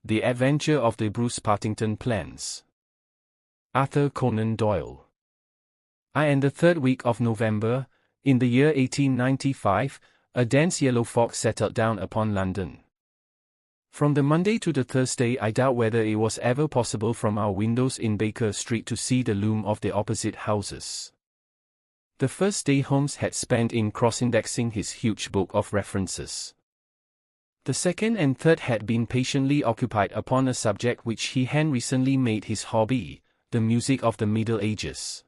The Adventure of the Bruce-Partington Plans. Arthur Conan Doyle. And the third week of November, in the year 1895, a dense yellow fog settled down upon London. From the Monday to the Thursday, I doubt whether it was ever possible from our windows in Baker Street to see the loom of the opposite houses. The first day Holmes had spent in cross-indexing his huge book of references. The second and third had been patiently occupied upon a subject which he had recently made his hobby, the music of the Middle Ages.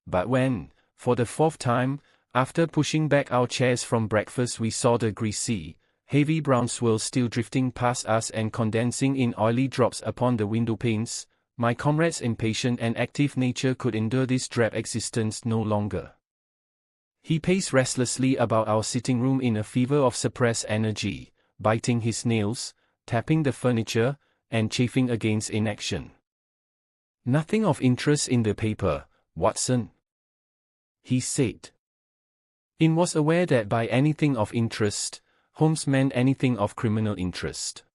But when, for the fourth time, after pushing back our chairs from breakfast, we saw the greasy, heavy brown swirl still drifting past us and condensing in oily drops upon the window panes, my comrade's impatient and active nature could endure this drab existence no longer. He paced restlessly about our sitting room in a fever of suppressed energy, biting his nails, tapping the furniture, and chafing against inaction. "Nothing of interest in the paper, Watson," he said. I was aware that by anything of interest, Holmes meant anything of criminal interest.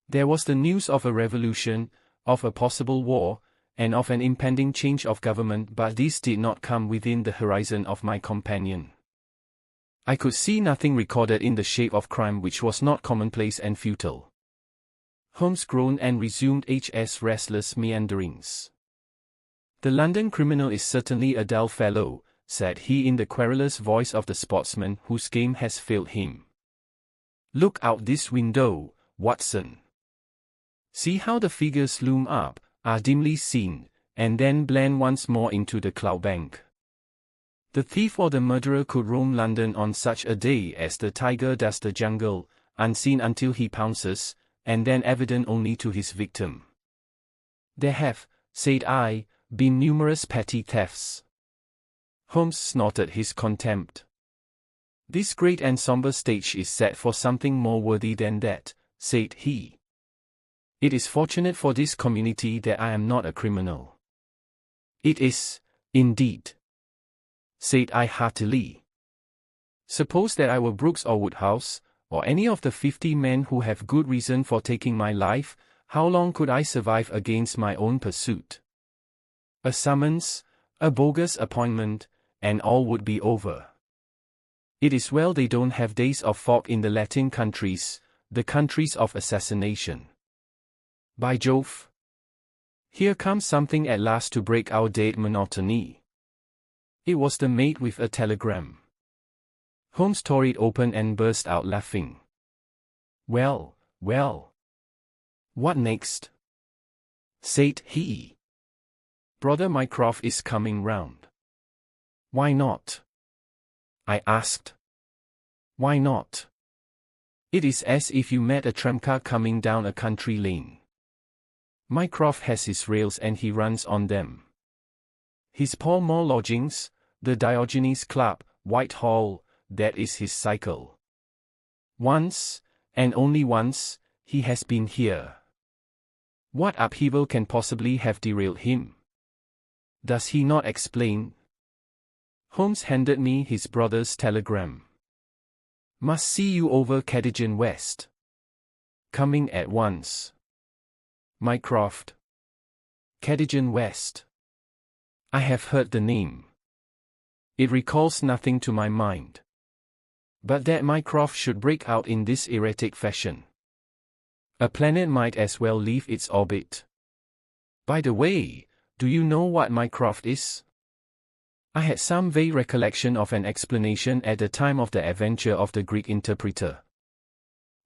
There was the news of a revolution, of a possible war, and of an impending change of government, but these did not come within the horizon of my companion. I could see nothing recorded in the shape of crime which was not commonplace and futile. Holmes groaned and resumed his restless meanderings. "The London criminal is certainly a dull fellow," said he in the querulous voice of the sportsman whose game has failed him. "Look out this window, Watson. See how the figures loom up, are dimly seen, and then blend once more into the cloudbank. The thief or the murderer could roam London on such a day as the tiger does the jungle, unseen until he pounces, and then evident only to his victim. There have," said I, "been numerous petty thefts." Holmes snorted his contempt. "This great and somber stage is set for something more worthy than that," said he. "It is fortunate for this community that I am not a criminal." "It is, indeed," said I heartily. "Suppose that I were Brooks or Woodhouse, or any of the 50 men who have good reason for taking my life, how long could I survive against my own pursuit? A summons, a bogus appointment, and all would be over. It is well they don't have days of fog in the Latin countries, the countries of assassination. By Jove! Here comes something at last to break our dead monotony." It was the maid with a telegram. Holmes tore it open and burst out laughing. Well. What next?" said he. "Brother Mycroft is coming round." "Why not?" I asked. "Why not? It is as if you met a tramcar coming down a country lane. Mycroft has his rails and he runs on them. His Pall Mall lodgings, the Diogenes Club, Whitehall, that is his cycle. Once, and only once, he has been here. What upheaval can possibly have derailed him? Does he not explain?" Holmes handed me his brother's telegram. "Must see you over Cadogan West. Coming at once. Mycroft. Cadogan West. I have heard the name. It recalls nothing to my mind. But that Mycroft should break out in this erratic fashion. A planet might as well leave its orbit. By the way, do you know what Mycroft is?" I had some vague recollection of an explanation at the time of the adventure of the Greek interpreter.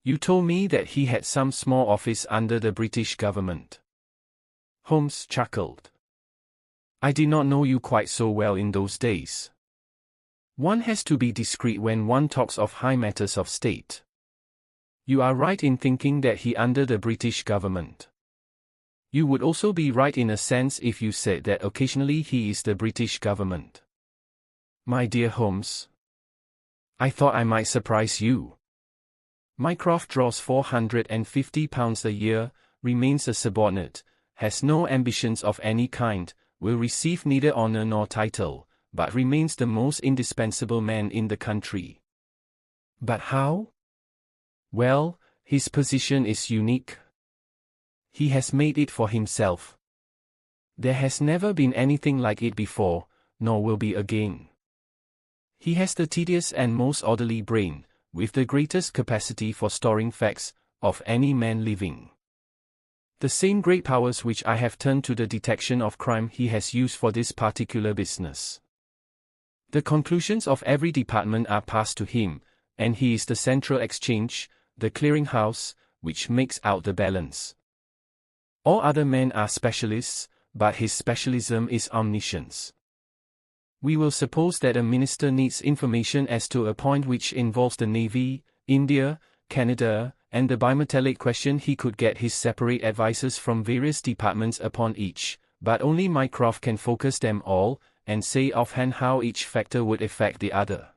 "You told me that he had some small office under the British government." Holmes chuckled. "I did not know you quite so well in those days. One has to be discreet when one talks of high matters of state. You are right in thinking that he under the British government. You would also be right in a sense if you said that occasionally he is the British government. My dear Holmes, I thought I might surprise you. Mycroft draws £450 a year, remains a subordinate, has no ambitions of any kind, will receive neither honor nor title, but remains the most indispensable man in the country. But how? Well, his position is unique, He has made it for himself. There has never been anything like it before, nor will be again. He has the tedious and most orderly brain, with the greatest capacity for storing facts, of any man living. The same great powers which I have turned to the detection of crime he has used for this particular business. The conclusions of every department are passed to him, and he is the central exchange, the clearing-house, which makes out the balance. All other men are specialists, but his specialism is omniscience. We will suppose that a minister needs information as to a point which involves the Navy, India, Canada, and the bimetallic question. He could get his separate advices from various departments upon each, but only Mycroft can focus them all, and say offhand how each factor would affect the other.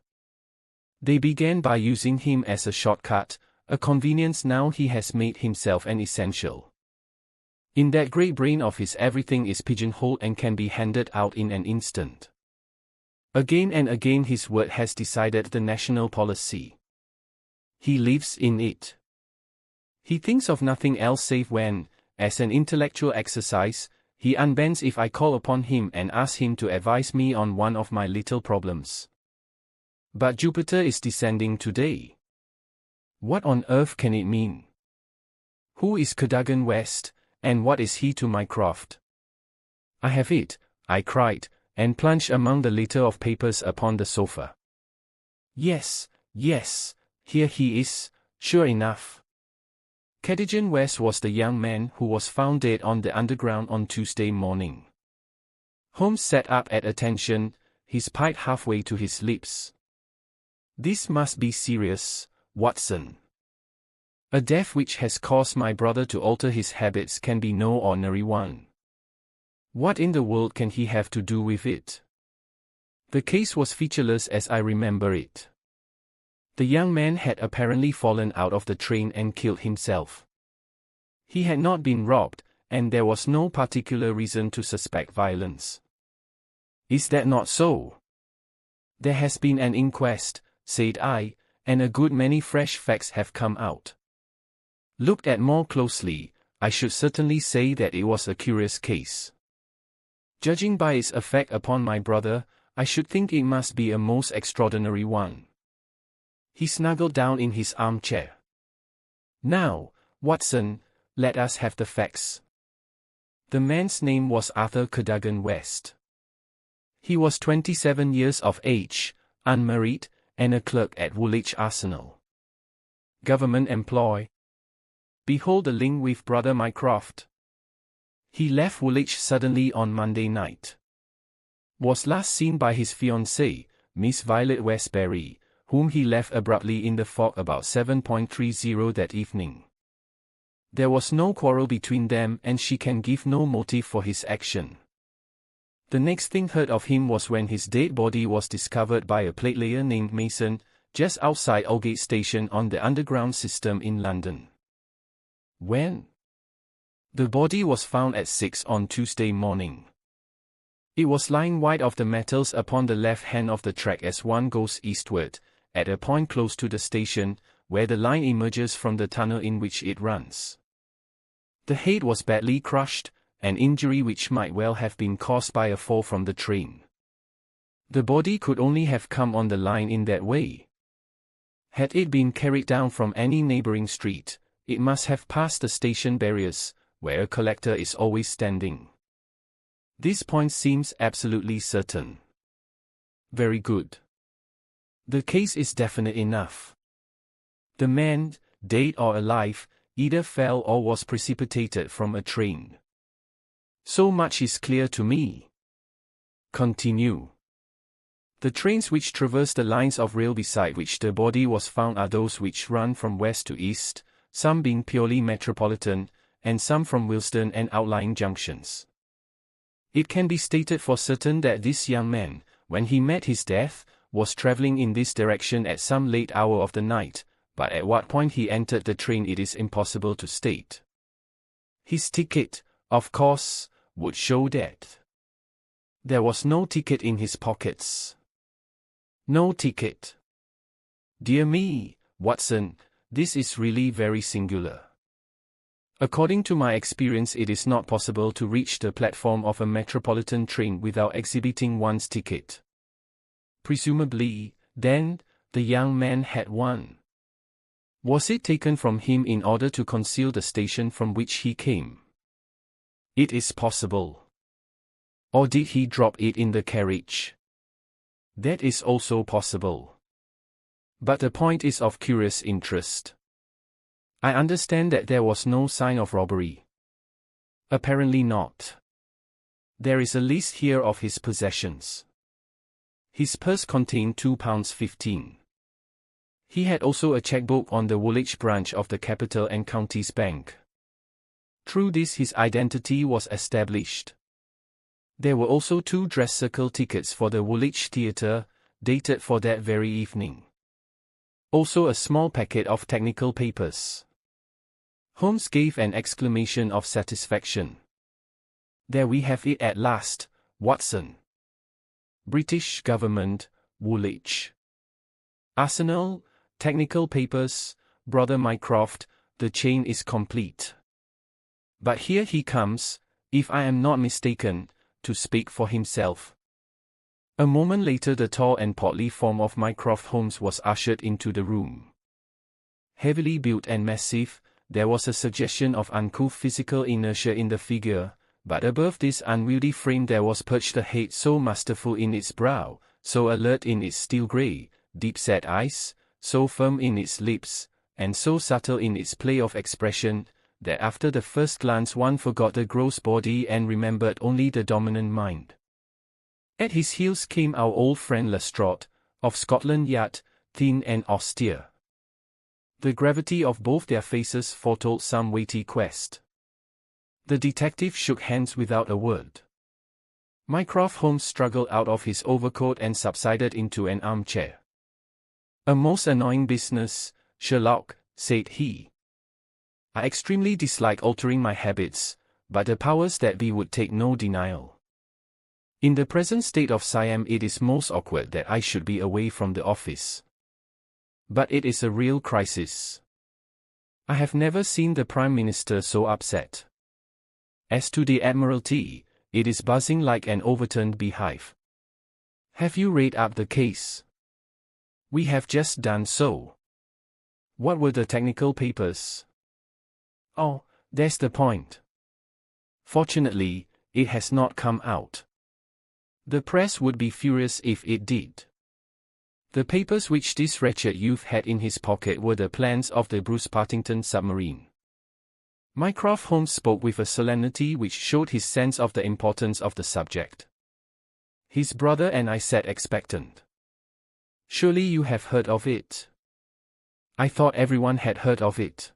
They began by using him as a shortcut, a convenience. Now he has made himself an essential. In that great brain of his everything is pigeonholed and can be handed out in an instant. Again and again his word has decided the national policy. He lives in it. He thinks of nothing else save when, as an intellectual exercise, he unbends if I call upon him and ask him to advise me on one of my little problems. But Jupiter is descending today. What on earth can it mean? Who is Cadogan West, and what is he to Mycroft? I have it, I cried, and plunged among the litter of papers upon the sofa. Yes, here he is, sure enough. Cadogan West was the young man who was found dead on the Underground on Tuesday morning. Holmes sat up at attention, his pipe halfway to his lips. This must be serious, Watson. A death which has caused my brother to alter his habits can be no ordinary one. What in the world can he have to do with it? The case was featureless as I remember it. The young man had apparently fallen out of the train and killed himself. He had not been robbed, and there was no particular reason to suspect violence. Is that not so? There has been an inquest, said I, and a good many fresh facts have come out. Looked at more closely, I should certainly say that it was a curious case. Judging by its effect upon my brother, I should think it must be a most extraordinary one. He snuggled down in his armchair. Now, Watson, let us have the facts. The man's name was Arthur Cadogan West. He was 27 years of age, unmarried, and a clerk at Woolwich Arsenal. Government employ. Behold the link with brother Mycroft. He left Woolwich suddenly on Monday night. Was last seen by his fiancée, Miss Violet Westbury, whom he left abruptly in the fog about 7:30 that evening. There was no quarrel between them and she can give no motive for his action. The next thing heard of him was when his dead body was discovered by a platelayer named Mason, just outside Aldgate Station on the Underground system in London. When? The body was found at 6 on Tuesday morning. It was lying wide of the metals upon the left hand of the track as one goes eastward, at a point close to the station, where the line emerges from the tunnel in which it runs. The head was badly crushed, an injury which might well have been caused by a fall from the train. The body could only have come on the line in that way. Had it been carried down from any neighboring street, it must have passed the station barriers, where a collector is always standing. This point seems absolutely certain. Very good. The case is definite enough. The man, dead or alive, either fell or was precipitated from a train. So much is clear to me. Continue. The trains which traverse the lines of rail beside which the body was found are those which run from west to east, some being purely metropolitan, and some from Willesden and outlying junctions. It can be stated for certain that this young man, when he met his death, was travelling in this direction at some late hour of the night, but at what point he entered the train it is impossible to state. His ticket, of course, would show that. There was no ticket in his pockets. No ticket. Dear me, Watson, this is really very singular. According to my experience, it is not possible to reach the platform of a metropolitan train without exhibiting one's ticket. Presumably, then, the young man had one. Was it taken from him in order to conceal the station from which he came? It is possible. Or did he drop it in the carriage? That is also possible. But the point is of curious interest. I understand that there was no sign of robbery. Apparently not. There is a list here of his possessions. His purse contained £2.15. He had also a checkbook on the Woolwich branch of the Capital and Counties Bank. Through this his identity was established. There were also 2 dress circle tickets for the Woolwich Theatre, dated for that very evening. Also a small packet of technical papers. Holmes gave an exclamation of satisfaction. There we have it at last, Watson. British Government, Woolwich. Arsenal, technical papers, brother Mycroft, the chain is complete. But here he comes, if I am not mistaken, to speak for himself. A moment later the tall and portly form of Mycroft Holmes was ushered into the room. Heavily built and massive, there was a suggestion of uncouth physical inertia in the figure, but above this unwieldy frame there was perched a head so masterful in its brow, so alert in its steel-grey, deep-set eyes, so firm in its lips, and so subtle in its play of expression, that after the first glance one forgot the gross body and remembered only the dominant mind. At his heels came our old friend Lestrade, of Scotland Yard, thin and austere. The gravity of both their faces foretold some weighty quest. The detective shook hands without a word. Mycroft Holmes struggled out of his overcoat and subsided into an armchair. "A most annoying business, Sherlock," said he. "I extremely dislike altering my habits, but the powers that be would take no denial. In the present state of Siam it is most awkward that I should be away from the office. But it is a real crisis. I have never seen the Prime Minister so upset. As to the Admiralty, it is buzzing like an overturned beehive. Have you read up the case?" "We have just done so." "What were the technical papers?" "Oh, that's the point. Fortunately, it has not come out. The press would be furious if it did. The papers which this wretched youth had in his pocket were the plans of the Bruce-Partington submarine." Mycroft Holmes spoke with a solemnity which showed his sense of the importance of the subject. His brother and I sat expectant. "Surely you have heard of it?" "I thought everyone had heard of it.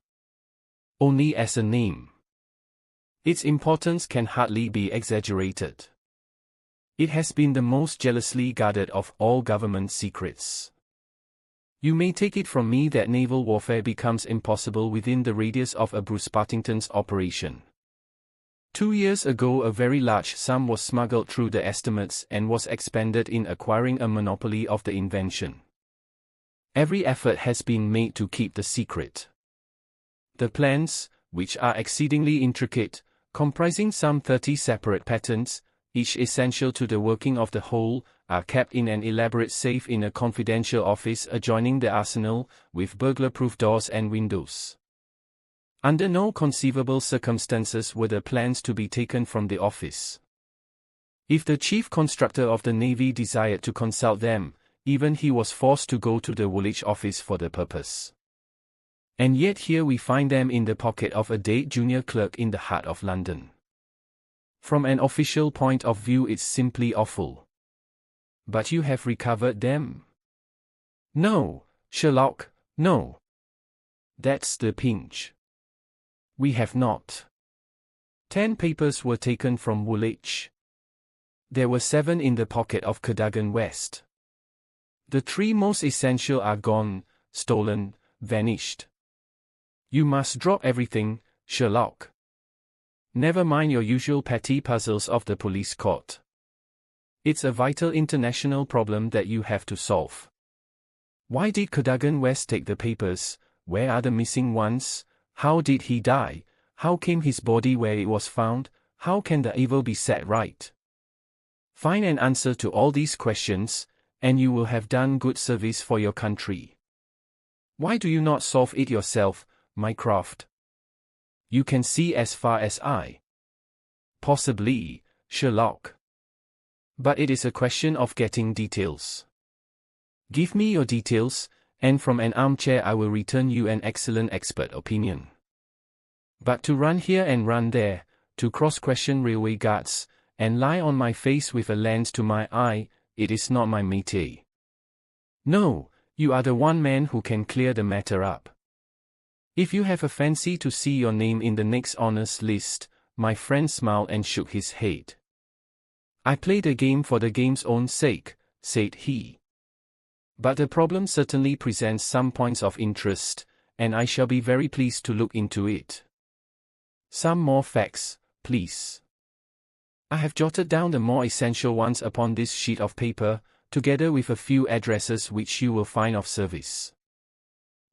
Only as a name. Its importance can hardly be exaggerated. It has been the most jealously guarded of all government secrets. You may take it from me that naval warfare becomes impossible within the radius of a Bruce-Partington's operation. 2 years ago a very large sum was smuggled through the estimates and was expended in acquiring a monopoly of the invention. Every effort has been made to keep the secret. The plans, which are exceedingly intricate, comprising some 30 separate patents, each essential to the working of the whole, are kept in an elaborate safe in a confidential office adjoining the arsenal, with burglar-proof doors and windows. Under no conceivable circumstances were the plans to be taken from the office. If the chief constructor of the Navy desired to consult them, even he was forced to go to the Woolwich office for the purpose. And yet here we find them in the pocket of a dead junior clerk in the heart of London. From an official point of view it's simply awful. But you have recovered them? No, Sherlock, no. That's the pinch. We have not. 10 papers were taken from Woolwich. There were 7 in the pocket of Cadogan West. The 3 most essential are gone, stolen, vanished. You must drop everything, Sherlock. Never mind your usual petty puzzles of the police court. It's a vital international problem that you have to solve. Why did Cadogan West take the papers? Where are the missing ones? How did he die? How came his body where it was found? How can the evil be set right? Find an answer to all these questions, and you will have done good service for your country. Why do you not solve it yourself, Mycroft? You can see as far as I. Possibly, Sherlock. But it is a question of getting details. Give me your details, and from an armchair I will return you an excellent expert opinion. But to run here and run there, to cross-question railway guards, and lie on my face with a lens to my eye, it is not my métier. No, you are the one man who can clear the matter up. If you have a fancy to see your name in the next honours list, my friend smiled and shook his head. I play the game for the game's own sake, said he. But the problem certainly presents some points of interest, and I shall be very pleased to look into it. Some more facts, please. I have jotted down the more essential ones upon this sheet of paper, together with a few addresses which you will find of service.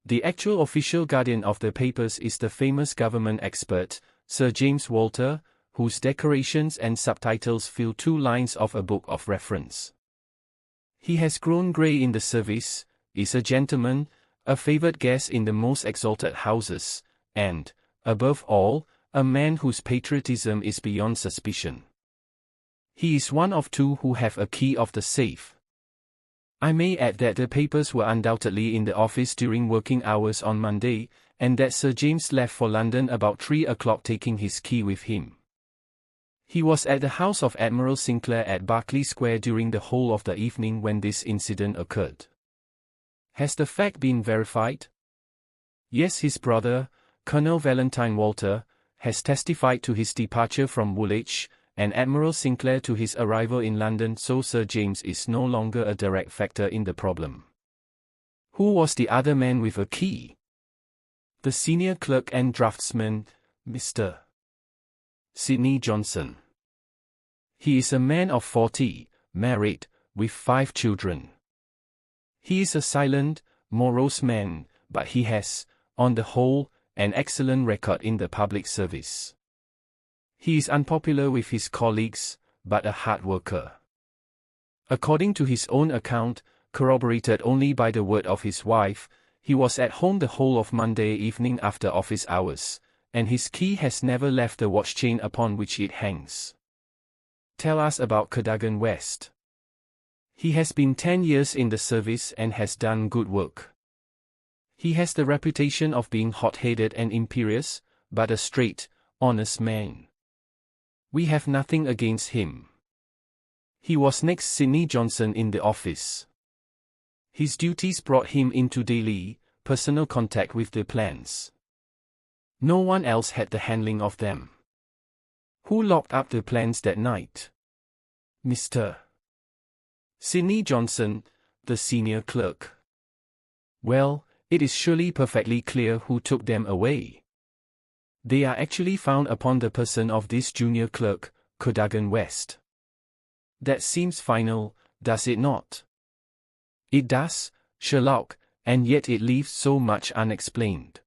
The actual official guardian of the papers is the famous government expert, Sir James Walter, whose decorations and subtitles fill 2 lines of a book of reference. He has grown grey in the service, is a gentleman, a favoured guest in the most exalted houses, and, above all, a man whose patriotism is beyond suspicion. He is one of 2 who have a key of the safe. I may add that the papers were undoubtedly in the office during working hours on Monday, and that Sir James left for London about 3 o'clock taking his key with him. He was at the house of Admiral Sinclair at Berkeley Square during the whole of the evening when this incident occurred. Has the fact been verified? Yes, his brother, Colonel Valentine Walter, has testified to his departure from Woolwich, and Admiral Sinclair to his arrival in London, so Sir James is no longer a direct factor in the problem. Who was the other man with a key? The senior clerk and draftsman, Mr. Sidney Johnson. He is a man of 40, married, with 5 children. He is a silent, morose man, but he has, on the whole, an excellent record in the public service. He is unpopular with his colleagues, but a hard worker. According to his own account, corroborated only by the word of his wife, he was at home the whole of Monday evening after office hours, and his key has never left the watch chain upon which it hangs. Tell us about Cadogan West. He has been 10 years in the service and has done good work. He has the reputation of being hot-headed and imperious, but a straight, honest man. We have nothing against him. He was next Sidney Johnson in the office. His duties brought him into daily, personal contact with the plans. No one else had the handling of them. Who locked up the plans that night? Mr. Sidney Johnson, the senior clerk. Well, it is surely perfectly clear who took them away. They are actually found upon the person of this junior clerk, Cadogan West. That seems final, does it not? It does, Sherlock, and yet it leaves so much unexplained.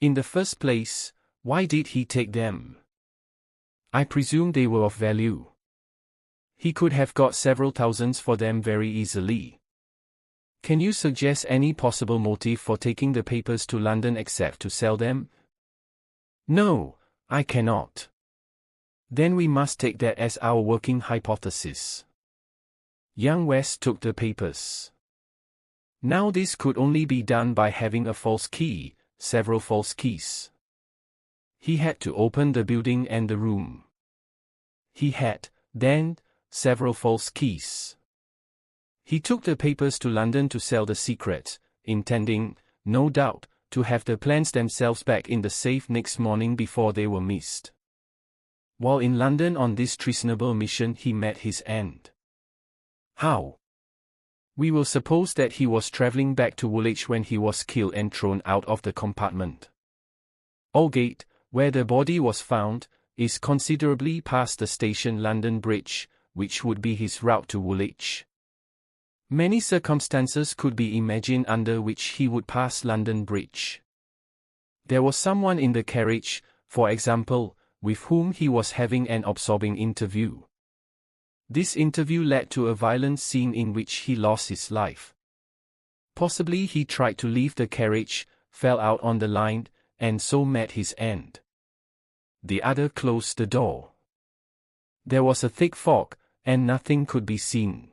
In the first place, why did he take them? I presume they were of value. He could have got several thousands for them very easily. Can you suggest any possible motive for taking the papers to London except to sell them? No, I cannot. Then we must take that as our working hypothesis. Young West took the papers. Now this could only be done by having a false key, several false keys. He had to open the building and the room. He had, then, several false keys. He took the papers to London to sell the secret, intending, no doubt, to have the plans themselves back in the safe next morning before they were missed. While in London on this treasonable mission he met his end. How? We will suppose that he was travelling back to Woolwich when he was killed and thrown out of the compartment. Aldgate, where the body was found, is considerably past the station London Bridge, which would be his route to Woolwich. Many circumstances could be imagined under which he would pass London Bridge. There was someone in the carriage, for example, with whom he was having an absorbing interview. This interview led to a violent scene in which he lost his life. Possibly he tried to leave the carriage, fell out on the line, and so met his end. The other closed the door. There was a thick fog, and nothing could be seen.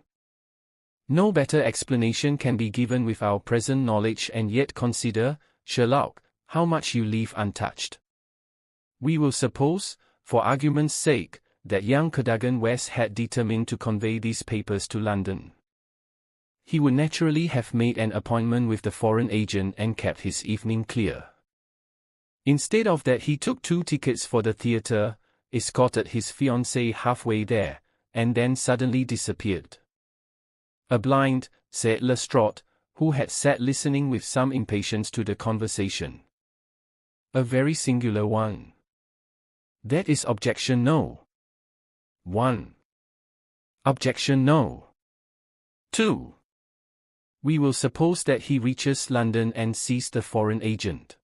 No better explanation can be given with our present knowledge, and yet consider, Sherlock, how much you leave untouched. We will suppose, for argument's sake, that young Cadogan West had determined to convey these papers to London. He would naturally have made an appointment with the foreign agent and kept his evening clear. Instead of that, he took 2 tickets for the theatre, escorted his fiancée halfway there, and then suddenly disappeared. A blind, said Lestrade, who had sat listening with some impatience to the conversation. A very singular one. That is objection no. 1. Objection no. 2. We will suppose that he reaches London and sees the foreign agent.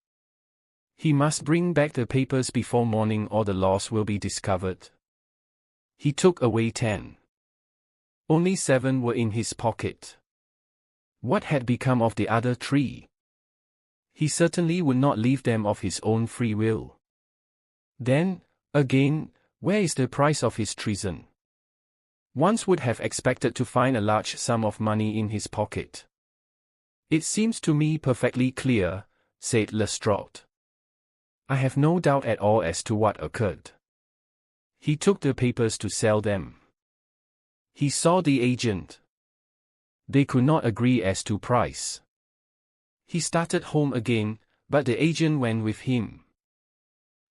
He must bring back the papers before morning or the loss will be discovered. He took away 10. Only 7 were in his pocket. What had become of the other 3? He certainly would not leave them of his own free will. Then, again, where is the price of his treason? One would have expected to find a large sum of money in his pocket. It seems to me perfectly clear, said Lestrade. I have no doubt at all as to what occurred. He took the papers to sell them. He saw the agent. They could not agree as to price. He started home again, but the agent went with him.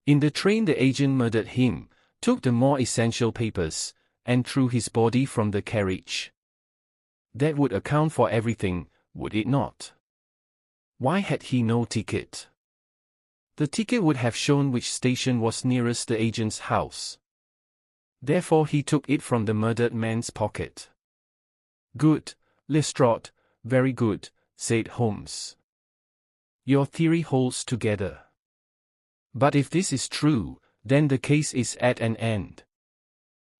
In the train the agent murdered him, took the more essential papers, and threw his body from the carriage. That would account for everything, would it not? Why had he no ticket? The ticket would have shown which station was nearest the agent's house. Therefore he took it from the murdered man's pocket. Good, Lestrade, very good, said Holmes. Your theory holds together. But if this is true, then the case is at an end.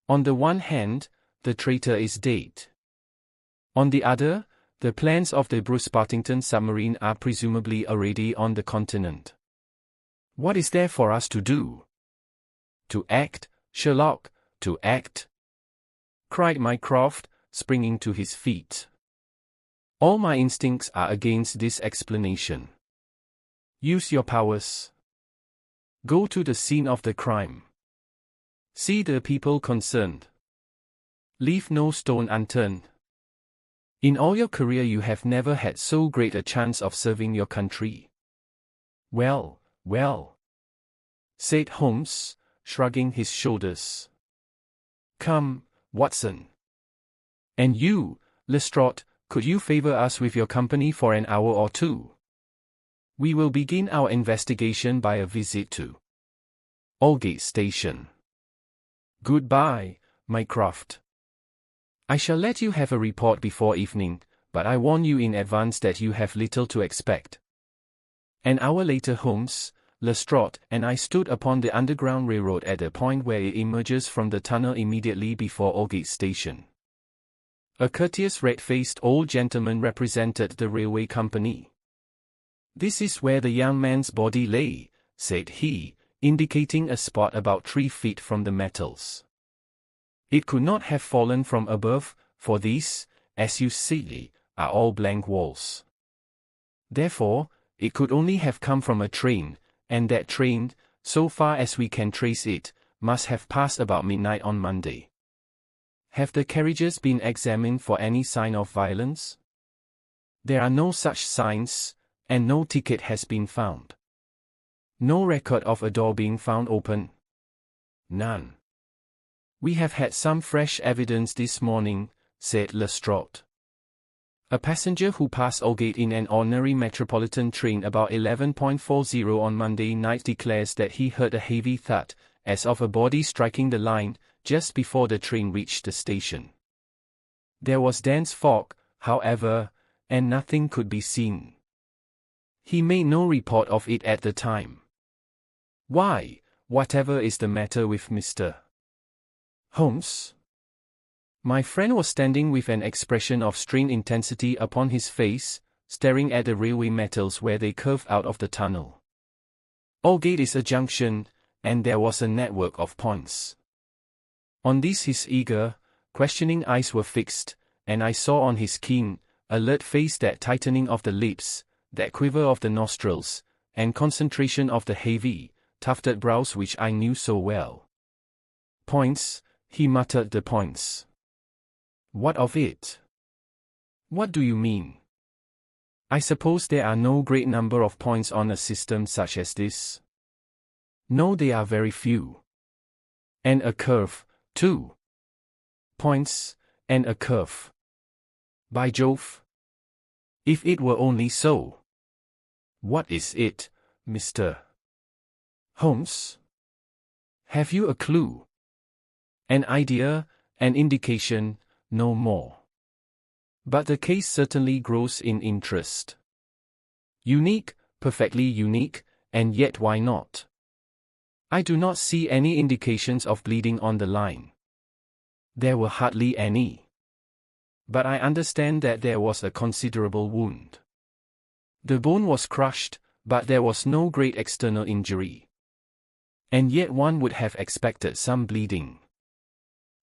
On the one hand, the traitor is dead. On the other, the plans of the Bruce-Partington submarine are presumably already on the continent. What is there for us to do? To act, Sherlock, to act, cried Mycroft, springing to his feet. All my instincts are against this explanation. Use your powers. Go to the scene of the crime. See the people concerned. Leave no stone unturned. In all your career you have never had so great a chance of serving your country. Well, well, said Holmes, shrugging his shoulders. Come, Watson. And you, Lestrade, could you favor us with your company for an hour or two? We will begin our investigation by a visit to Aldgate Station. Goodbye, Mycroft. I shall let you have a report before evening, but I warn you in advance that you have little to expect. An hour later Holmes, Lestrade, and I stood upon the Underground Railroad at the point where it emerges from the tunnel immediately before Aldgate Station. A courteous red-faced old gentleman represented the railway company. This is where the young man's body lay, said he, indicating a spot about 3 feet from the metals. It could not have fallen from above, for these, as you see, are all blank walls. Therefore, it could only have come from a train, and that train, so far as we can trace it, must have passed about midnight on Monday. Have the carriages been examined for any sign of violence? There are no such signs, and no ticket has been found. No record of a door being found open. None. We have had some fresh evidence this morning, said Lestrade. A passenger who passed Aldgate in an ordinary metropolitan train about 11:40 on Monday night declares that he heard a heavy thud, as of a body striking the line, just before the train reached the station. There was dense fog, however, and nothing could be seen. He made no report of it at the time. Why, Whatever is the matter with Mr. Holmes? My friend was standing with an expression of strained intensity upon his face, staring at the railway metals where they curved out of the tunnel. Aldgate is a junction, and there was a network of points. On these his eager, questioning eyes were fixed, and I saw on his keen, alert face that tightening of the lips, that quiver of the nostrils, and concentration of the heavy, tufted brows which I knew so well. Points, he muttered, the points. What of it? What do you mean? I suppose there are no great number of points on a system such as this? No, they are very few. And a curve, too. Points, and a curve. By Jove! If it were only so. What is it, Mr. Holmes? Have you a clue? An idea, an indication, no more. But the case certainly grows in interest. Unique, perfectly unique, and yet why not? I do not see any indications of bleeding on the line. There were hardly any. But I understand that there was a considerable wound. The bone was crushed, but there was no great external injury. And yet one would have expected some bleeding.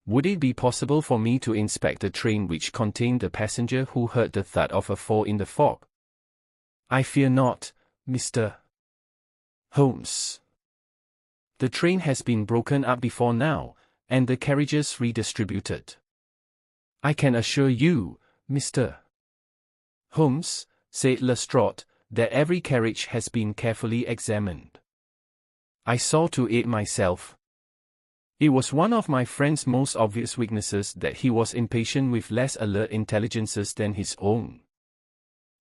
Would it be possible for me to inspect the train which contained the passenger who heard the thud of a fall in the fog? I fear not, Mr. Holmes. The train has been broken up before now, and the carriages redistributed. I can assure you, Mr. Holmes, said Lestrade, that every carriage has been carefully examined. I saw to it myself. It was one of my friend's most obvious weaknesses that he was impatient with less alert intelligences than his own.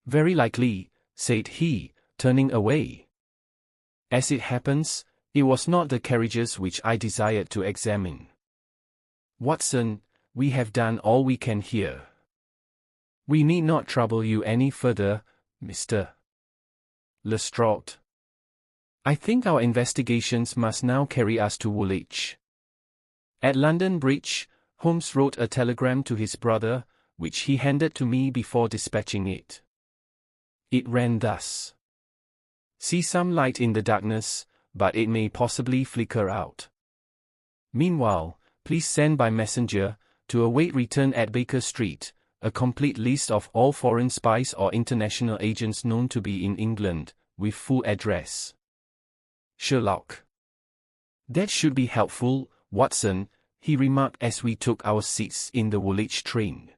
Very likely, said he, turning away. As it happens, it was not the carriages which I desired to examine. Watson, we have done all we can here. We need not trouble you any further, Mr. Lestrade. I think our investigations must now carry us to Woolwich. At London Bridge, Holmes wrote a telegram to his brother, which he handed to me before dispatching it. It ran thus. See some light in the darkness, but it may possibly flicker out. Meanwhile, please send by messenger, to await return at Baker Street, a complete list of all foreign spies or international agents known to be in England, with full address. Sherlock. That should be helpful, Watson, he remarked as we took our seats in the Woolwich train.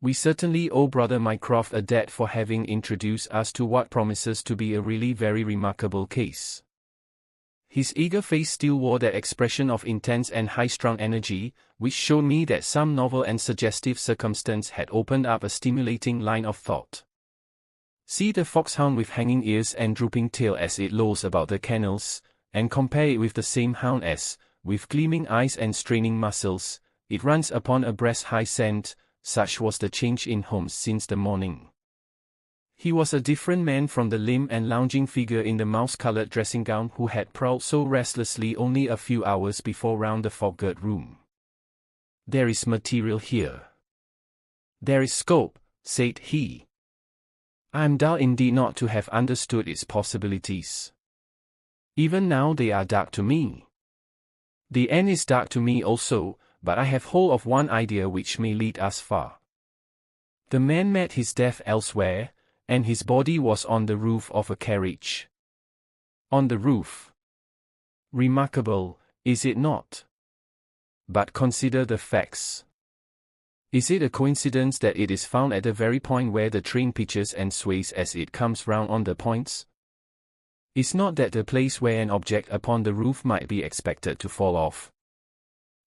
We certainly owe Brother Mycroft a debt for having introduced us to what promises to be a really very remarkable case. His eager face still wore that expression of intense and high-strung energy, which showed me that some novel and suggestive circumstance had opened up a stimulating line of thought. See the foxhound with hanging ears and drooping tail as it lolls about the kennels, and compare it with the same hound as, with gleaming eyes and straining muscles, it runs upon a breast-high scent. Such was the change in Holmes since the morning. He was a different man from the limp and lounging figure in the mouse-colored dressing-gown who had prowled so restlessly only a few hours before round the fog-girt room. There is material here. There is scope, said he. I am dull indeed not to have understood its possibilities. Even now they are dark to me. The end is dark to me also, but I have hold of one idea which may lead us far. The man met his death elsewhere, and his body was on the roof of a carriage. On the roof. Remarkable, is it not? But consider the facts. Is it a coincidence that it is found at the very point where the train pitches and sways as it comes round on the points? Is not that the place where an object upon the roof might be expected to fall off?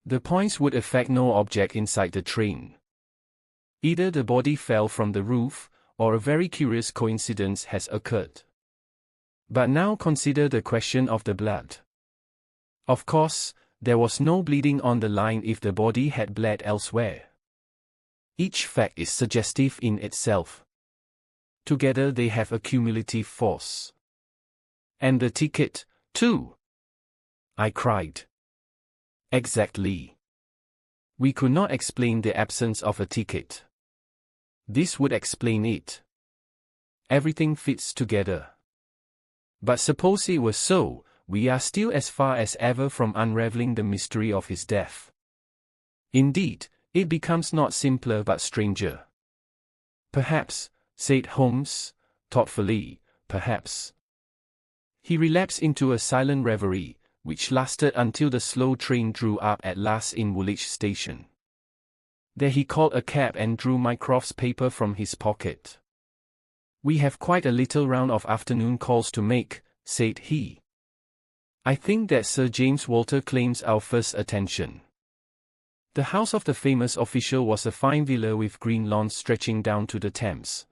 The points would affect no object inside the train. Either the body fell from the roof, or a very curious coincidence has occurred. But now consider the question of the blood. Of course, there was no bleeding on the line if the body had bled elsewhere. Each fact is suggestive in itself. Together they have a cumulative force. And the ticket, too. I cried. Exactly. We could not explain the absence of a ticket. This would explain it. Everything fits together. But suppose it were so, we are still as far as ever from unraveling the mystery of his death. Indeed, it becomes not simpler but stranger. Perhaps, said Holmes, thoughtfully, perhaps. He relapsed into a silent reverie, which lasted until the slow train drew up at last in Woolwich Station. There he called a cab and drew Mycroft's paper from his pocket. We have quite a little round of afternoon calls to make, said he. I think that Sir James Walter claims our first attention. The house of the famous official was a fine villa with green lawns stretching down to the Thames.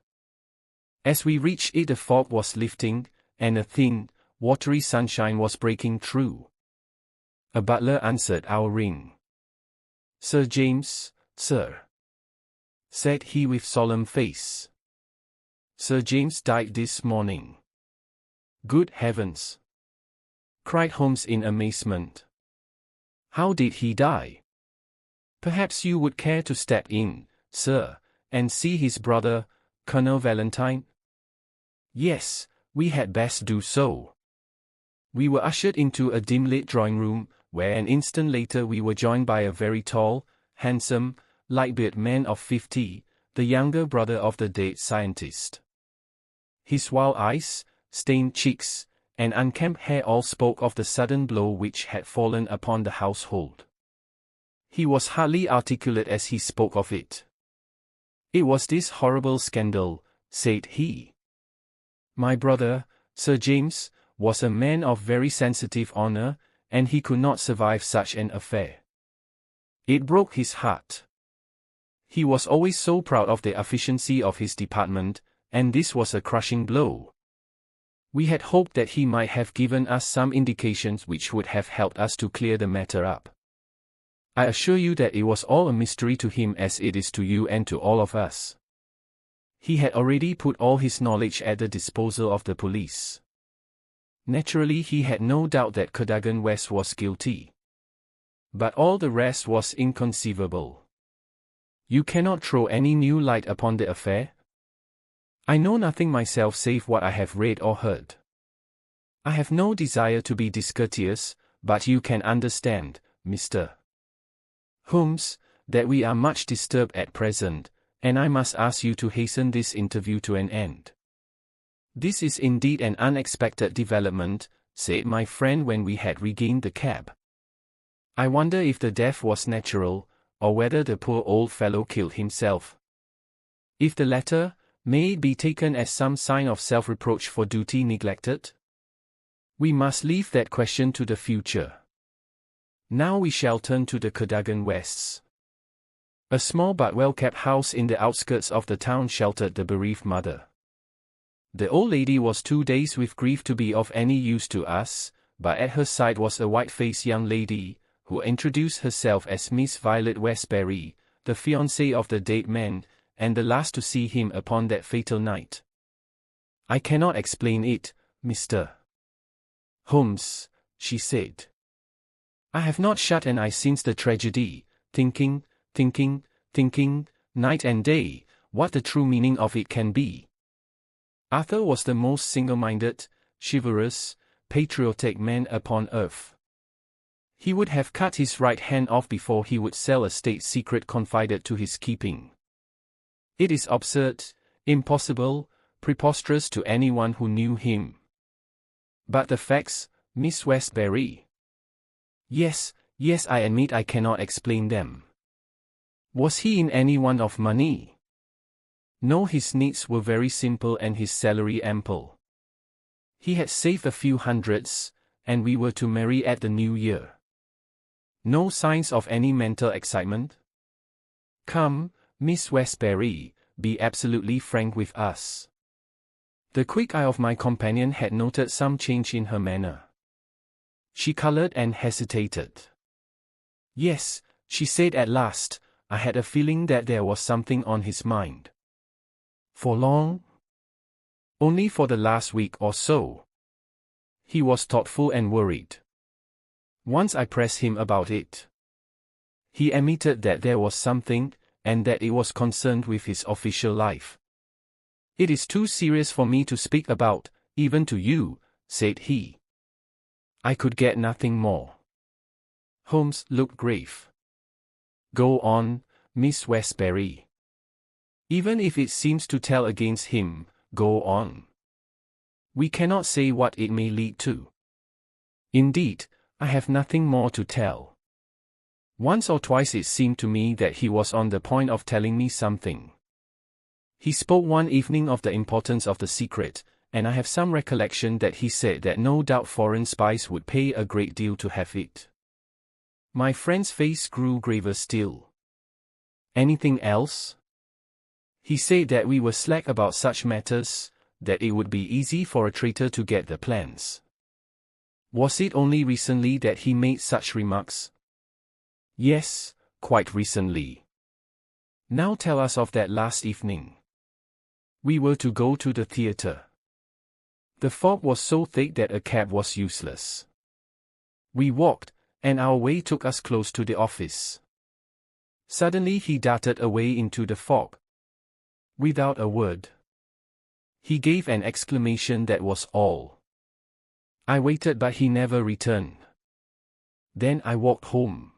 As we reached it, the fog was lifting, and a thin, watery sunshine was breaking through. A butler answered our ring. Sir James, sir, said he with solemn face. Sir James died this morning. Good heavens! Cried Holmes in amazement. How did he die? Perhaps you would care to step in, sir, and see his brother, Colonel Valentine? Yes, we had best do so. We were ushered into a dim-lit drawing-room, where an instant later we were joined by a very tall, handsome, light-bearded man of 50, the younger brother of the dead scientist. His wild eyes, stained cheeks, and unkempt hair all spoke of the sudden blow which had fallen upon the household. He was hardly articulate as he spoke of it. It was this horrible scandal, said he. My brother, Sir James, was a man of very sensitive honor, and he could not survive such an affair. It broke his heart. He was always so proud of the efficiency of his department, and this was a crushing blow. We had hoped that he might have given us some indications which would have helped us to clear the matter up. I assure you that it was all a mystery to him as it is to you and to all of us. He had already put all his knowledge at the disposal of the police. Naturally, he had no doubt that Cadogan West was guilty. But all the rest was inconceivable. You cannot throw any new light upon the affair? I know nothing myself save what I have read or heard. I have no desire to be discourteous, but you can understand, Mr. Holmes, that we are much disturbed at present, and I must ask you to hasten this interview to an end. This is indeed an unexpected development, said my friend when we had regained the cab. I wonder if the death was natural, or whether the poor old fellow killed himself. If the latter, may it be taken as some sign of self-reproach for duty neglected? We must leave that question to the future. Now we shall turn to the Cadogan Wests. A small but well-kept house in the outskirts of the town sheltered the bereaved mother. The old lady was too dazed with grief to be of any use to us, but at her side was a white-faced young lady, who introduced herself as Miss Violet Westbury, the fiancée of the dead man, and the last to see him upon that fatal night. I cannot explain it, Mr. Holmes, she said. I have not shut an eye since the tragedy, thinking, night and day, what the true meaning of it can be. Arthur was the most single-minded, chivalrous, patriotic man upon earth. He would have cut his right hand off before he would sell a state secret confided to his keeping. It is absurd, impossible, preposterous to anyone who knew him. But the facts, Miss Westbury. Yes, I admit I cannot explain them. Was he in any want of money? No, his needs were very simple and his salary ample. He had saved a few hundreds, and we were to marry at the new year. No signs of any mental excitement? Come, Miss Westbury, be absolutely frank with us. The quick eye of my companion had noted some change in her manner. She colored and hesitated. Yes, she said at last, I had a feeling that there was something on his mind. For long? Only for the last week or so. He was thoughtful and worried. Once I pressed him about it. He admitted that there was something, and that it was concerned with his official life. "It is too serious for me to speak about, even to you," said he. I could get nothing more. Holmes looked grave. "Go on, Miss Westbury. Even if it seems to tell against him, go on. We cannot say what it may lead to." "Indeed, I have nothing more to tell. Once or twice it seemed to me that he was on the point of telling me something. He spoke one evening of the importance of the secret, and I have some recollection that he said that no doubt foreign spies would pay a great deal to have it." My friend's face grew graver still. "Anything else?" "He said that we were slack about such matters, that it would be easy for a traitor to get the plans." "Was it only recently that he made such remarks?" "Yes, quite recently." "Now tell us of that last evening." "We were to go to the theatre. The fog was so thick that a cab was useless. We walked, and our way took us close to the office. Suddenly he darted away into the fog. Without a word. He gave an exclamation, that was all. I waited, but he never returned. Then I walked home.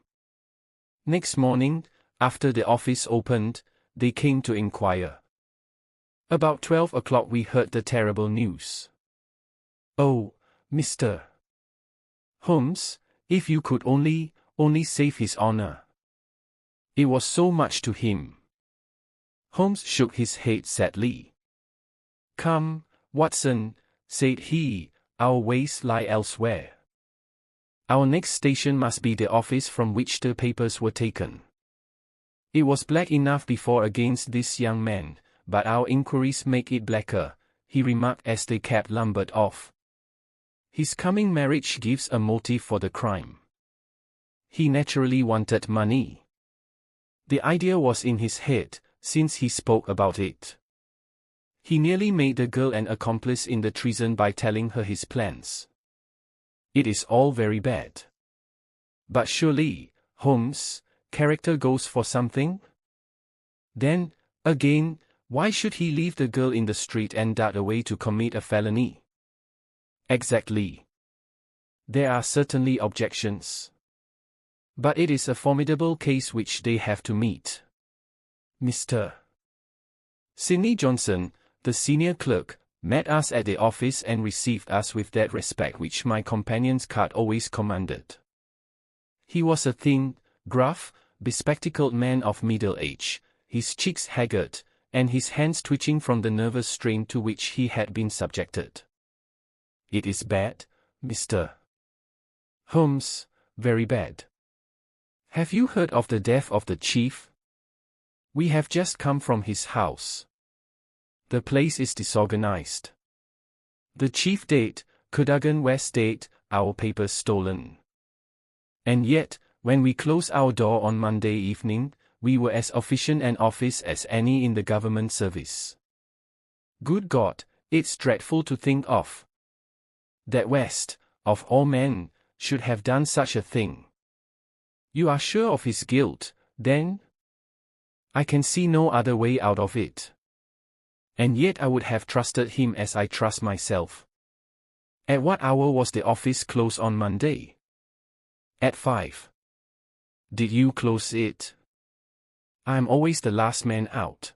Next morning, after the office opened, they came to inquire. About 12 o'clock we heard the terrible news. Oh, Mr. Holmes, if you could only save his honor. It was so much to him. Holmes shook his head sadly. "Come, Watson," said he, "our ways lie elsewhere. Our next station must be the office from which the papers were taken." It was black enough before against this young man, but our inquiries make it blacker, he remarked as the cab lumbered off. "His coming marriage gives a motive for the crime. He naturally wanted money. The idea was in his head, since he spoke about it. He nearly made the girl an accomplice in the treason by telling her his plans. It is all very bad. But surely, Holmes, character goes for something? Then, again, why should he leave the girl in the street and dart away to commit a felony?" "Exactly. There are certainly objections. But it is a formidable case which they have to meet. Mr. Sidney Johnson, the senior clerk, met us at the office and received us with that respect which my companion's card always commanded. He was a thin, gruff, bespectacled man of middle age, his cheeks haggard, and his hands twitching from the nervous strain to which he had been subjected. "It is bad, Mr. Holmes, very bad. Have you heard of the death of the chief? We have just come from his house. The place is disorganized. The chief dead, Cadogan West dead, our papers stolen. And yet, when we closed our door on Monday evening, we were as efficient an office as any in the government service. Good God, it's dreadful to think of. That West, of all men, should have done such a thing." "You are sure of his guilt, then?" "I can see no other way out of it. And yet I would have trusted him as I trust myself." "At what hour was the office closed on Monday?" "At 5. "Did you close it?" "I am always the last man out."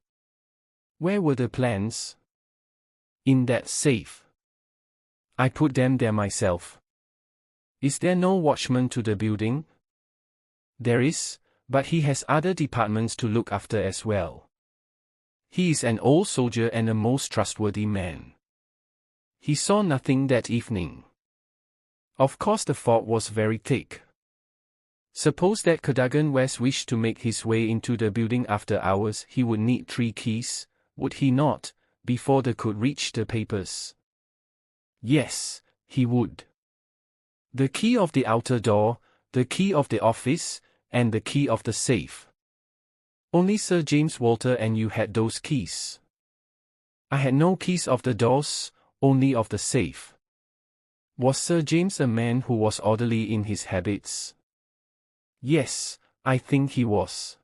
"Where were the plans?" "In that safe. I put them there myself." "Is there no watchman to the building?" "There is, but he has other departments to look after as well. He is an old soldier and a most trustworthy man. He saw nothing that evening. Of course the fog was very thick. Suppose that Cadogan West wished to make his way into the building after hours, he would need 3 keys, would he not, before they could reach the papers?" "Yes, he would. The key of the outer door, the key of the office, and the key of the safe. Only Sir James Walter and you had those keys. I had no keys of the doors, only of the safe." Was Sir James a man who was orderly in his habits? Yes, I think he was.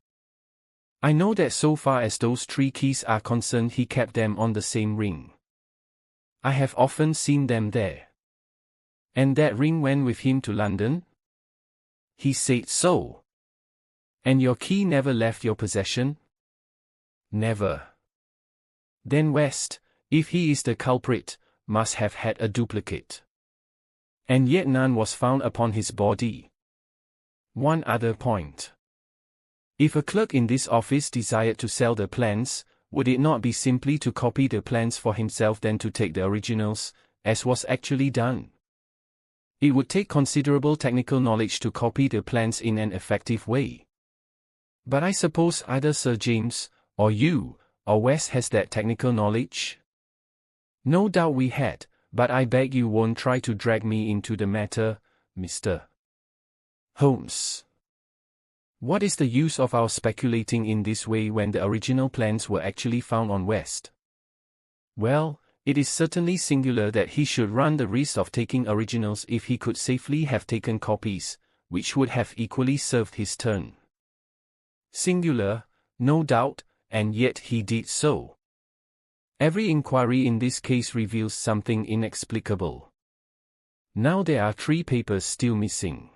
I know that so far as those 3 keys are concerned he kept them on the same ring. I have often seen them there. And that ring went with him to London? He said so. And your key never left your possession? Never. Then West, if he is the culprit, must have had a duplicate. And yet none was found upon his body. One other point. If a clerk in this office desired to sell the plans, would it not be simply to copy the plans for himself than to take the originals, as was actually done? It would take considerable technical knowledge to copy the plans in an effective way. But I suppose either Sir James, or you, or West has that technical knowledge? No doubt we had, but I beg you won't try to drag me into the matter, Mr. Holmes. What is the use of our speculating in this way when the original plans were actually found on West? Well, it is certainly singular that he should run the risk of taking originals if he could safely have taken copies, which would have equally served his turn. Singular, no doubt, and yet he did so. Every inquiry in this case reveals something inexplicable. Now there are 3 papers still missing.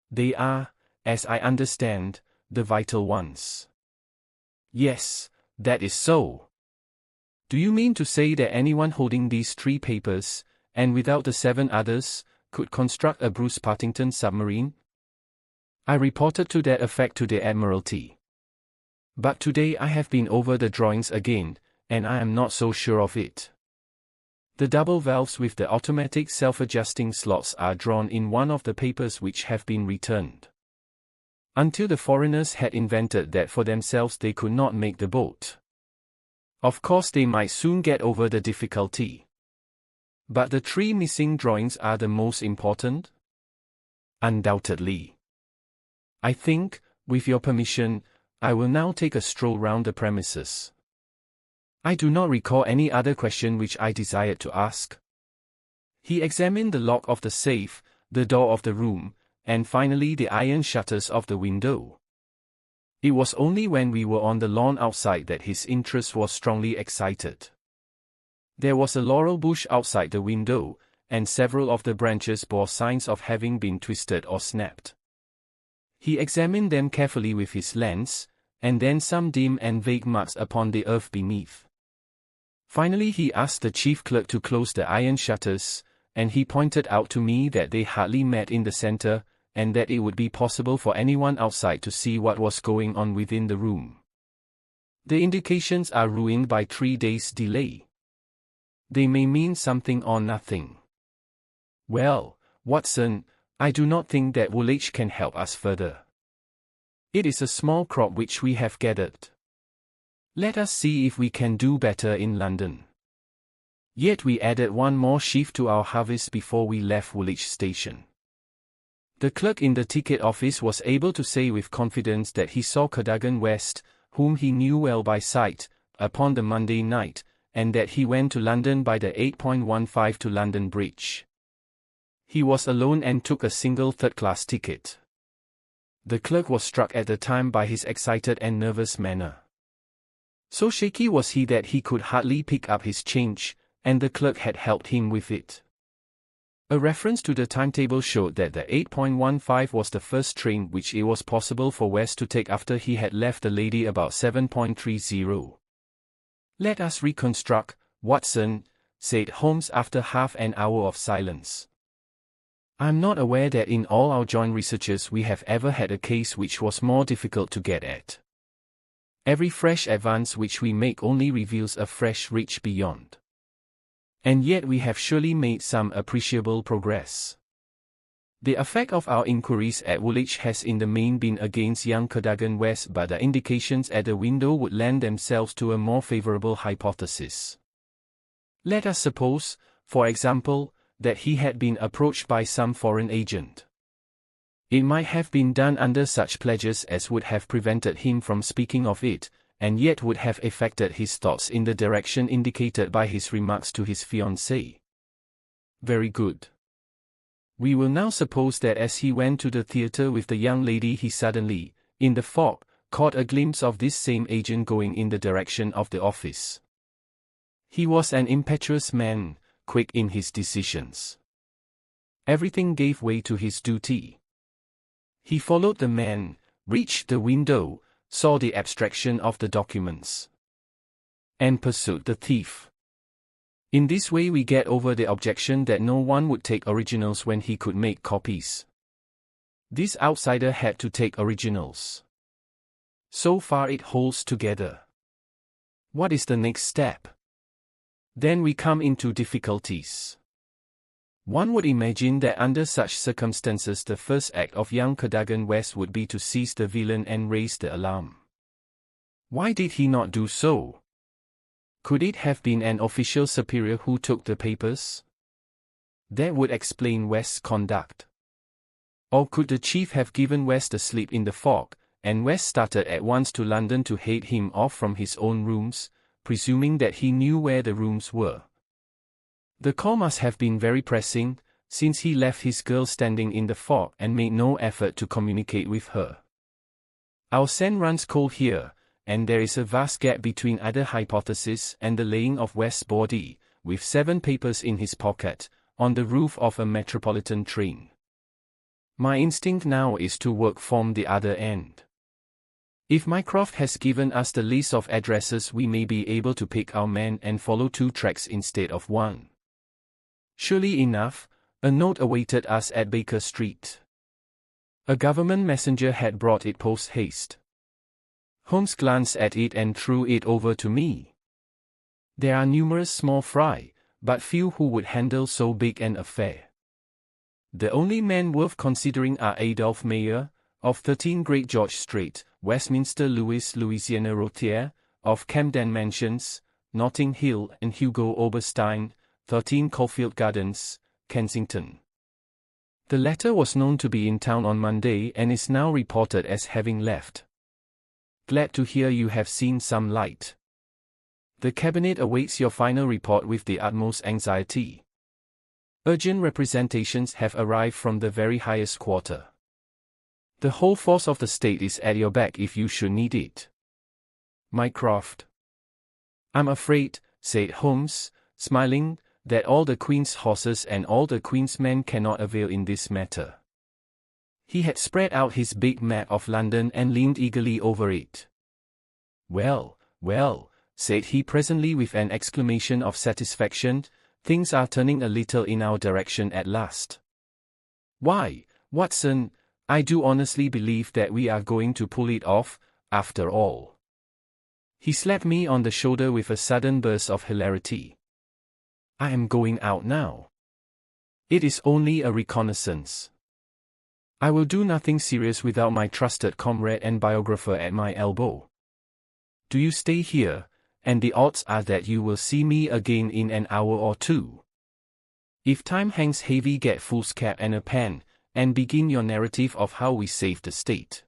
They are, as I understand, the vital ones. Yes, that is so. Do you mean to say that anyone holding these 3 papers, and without the 7 others, could construct a Bruce-Partington submarine? I reported to that effect to the Admiralty. But today I have been over the drawings again, and I am not so sure of it. The double valves with the automatic self-adjusting slots are drawn in one of the papers which have been returned. Until the foreigners had invented that for themselves they could not make the boat. Of course they might soon get over the difficulty. But the 3 missing drawings are the most important? Undoubtedly. I think, with your permission, I will now take a stroll round the premises. I do not recall any other question which I desired to ask. He examined the lock of the safe, the door of the room, and finally the iron shutters of the window. It was only when we were on the lawn outside that his interest was strongly excited. There was a laurel bush outside the window, and several of the branches bore signs of having been twisted or snapped. He examined them carefully with his lens, and then some dim and vague marks upon the earth beneath. Finally he asked the chief clerk to close the iron shutters, and he pointed out to me that they hardly met in the center, and that it would be possible for anyone outside to see what was going on within the room. The indications are ruined by 3 days' delay. They may mean something or nothing. Well, Watson, I do not think that Woolwich can help us further. It is a small crop which we have gathered. Let us see if we can do better in London. Yet we added 1 more sheaf to our harvest before we left Woolwich Station. The clerk in the ticket office was able to say with confidence that he saw Cadogan West, whom he knew well by sight, upon the Monday night, and that he went to London by the 8.15 to London Bridge. He was alone and took a single third-class ticket. The clerk was struck at the time by his excited and nervous manner. So shaky was he that he could hardly pick up his change, and the clerk had helped him with it. A reference to the timetable showed that the 8.15 was the first train which it was possible for West to take after he had left the lady about 7.30. Let us reconstruct, Watson, said Holmes after half an hour of silence. I am not aware that in all our joint researches we have ever had a case which was more difficult to get at. Every fresh advance which we make only reveals a fresh reach beyond. And yet we have surely made some appreciable progress. The effect of our inquiries at Woolwich has in the main been against young Cadogan West, but the indications at the window would lend themselves to a more favorable hypothesis. Let us suppose, for example, that he had been approached by some foreign agent. It might have been done under such pledges as would have prevented him from speaking of it, and yet would have affected his thoughts in the direction indicated by his remarks to his fiancée. Very good. We will now suppose that as he went to the theatre with the young lady he suddenly, in the fog, caught a glimpse of this same agent going in the direction of the office. He was an impetuous man, quick in his decisions. Everything gave way to his duty. He followed the man, reached the window, saw the abstraction of the documents, and pursued the thief. In this way we get over the objection that no one would take originals when he could make copies. This outsider had to take originals. So far it holds together. What is the next step? Then we come into difficulties. One would imagine that under such circumstances the first act of young Cadogan West would be to seize the villain and raise the alarm. Why did he not do so? Could it have been an official superior who took the papers? That would explain West's conduct. Or could the chief have given West a slip in the fog, and West started at once to London to head him off from his own rooms, presuming that he knew where the rooms were? The call must have been very pressing, since he left his girl standing in the fog and made no effort to communicate with her. Our scent runs cold here, and there is a vast gap between either hypothesis and the laying of West's body, with 7 papers in his pocket, on the roof of a metropolitan train. My instinct now is to work from the other end. If Mycroft has given us the list of addresses, we may be able to pick our man and follow 2 tracks instead of 1. Surely enough, a note awaited us at Baker Street. A government messenger had brought it post-haste. Holmes glanced at it and threw it over to me. There are numerous small fry, but few who would handle so big an affair. The only men worth considering are Adolphe Meyer, of 13 Great George Street, Westminster Lewis, Louisiana Rothier, of Camden Mansions, Notting Hill, and Hugo Oberstein, 13 Caulfield Gardens, Kensington. The latter was known to be in town on Monday and is now reported as having left. Glad to hear you have seen some light. The cabinet awaits your final report with the utmost anxiety. Urgent representations have arrived from the very highest quarter. The whole force of the state is at your back if you should need it. Mycroft. I'm afraid, said Holmes, smiling, that all the Queen's horses and all the Queen's men cannot avail in this matter. He had spread out his big map of London and leaned eagerly over it. Well, well, said he presently with an exclamation of satisfaction, things are turning a little in our direction at last. Why, Watson, I do honestly believe that we are going to pull it off, after all. He slapped me on the shoulder with a sudden burst of hilarity. I am going out now. It is only a reconnaissance. I will do nothing serious without my trusted comrade and biographer at my elbow. Do you stay here, and the odds are that you will see me again in an hour or 2. If time hangs heavy, get foolscap and a pen, and begin your narrative of how we saved the state.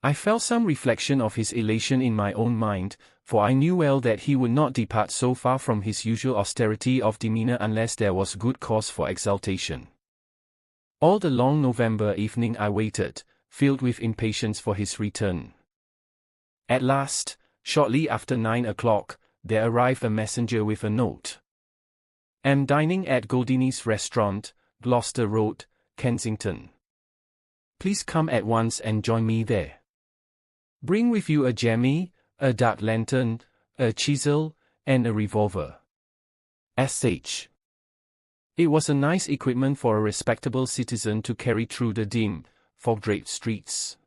I felt some reflection of his elation in my own mind, for I knew well that he would not depart so far from his usual austerity of demeanor unless there was good cause for exultation. All the long November evening I waited, filled with impatience for his return. At last, shortly after 9 o'clock, there arrived a messenger with a note. Am dining at Goldini's restaurant, Gloucester Road, Kensington. Please come at once and join me there. Bring with you a jammy, a dark lantern, a chisel, and a revolver. S.H. It was a nice equipment for a respectable citizen to carry through the dim, fog-draped streets.